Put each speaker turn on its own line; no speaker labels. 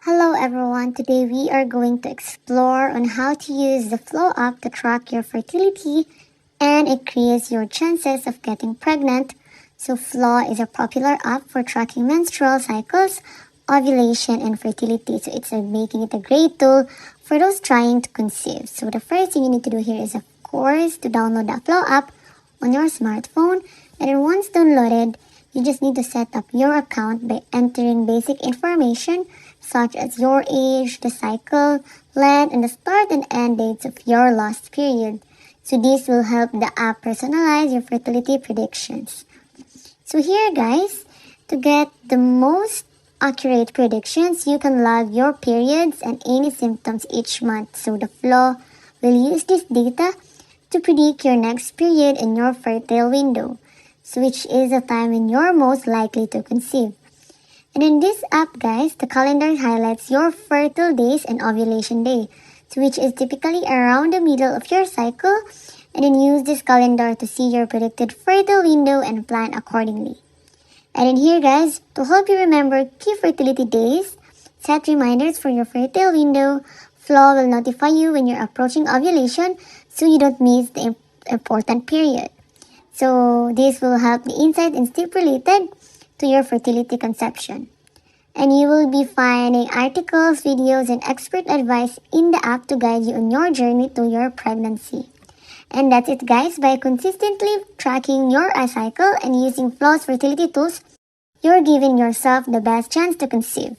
Hello everyone, today we are going to explore on how to use the Flow app to track your fertility and increase your chances of getting pregnant. So Flow is a popular app for tracking menstrual cycles, ovulation and fertility. So it's making it a great tool for those trying to conceive. So the first thing you need to do here is of course to download the Flow app on your smartphone, and then once downloaded, you just need to set up your account by entering basic information such as your age, the cycle, length, and the start and end dates of your last period. So this will help the app personalize your fertility predictions. So here guys, to get the most accurate predictions, you can log your periods and any symptoms each month. So the Flow will use this data to predict your next period in your fertile window, so which is the time when you're most likely to conceive. And in this app guys, the calendar highlights your fertile days and ovulation day, so which is typically around the middle of your cycle, and then use this calendar to see your predicted fertile window and plan accordingly. And in here guys, to help you remember key fertility days, set reminders for your fertile window. Flow will notify you when you're approaching ovulation so you don't miss the important period. So this will help the insight and step related to your fertility conception. And you will be finding articles, videos, and expert advice in the app to guide you on your journey to your pregnancy. And that's it guys, by consistently tracking your cycle and using Flow's fertility tools, you're giving yourself the best chance to conceive.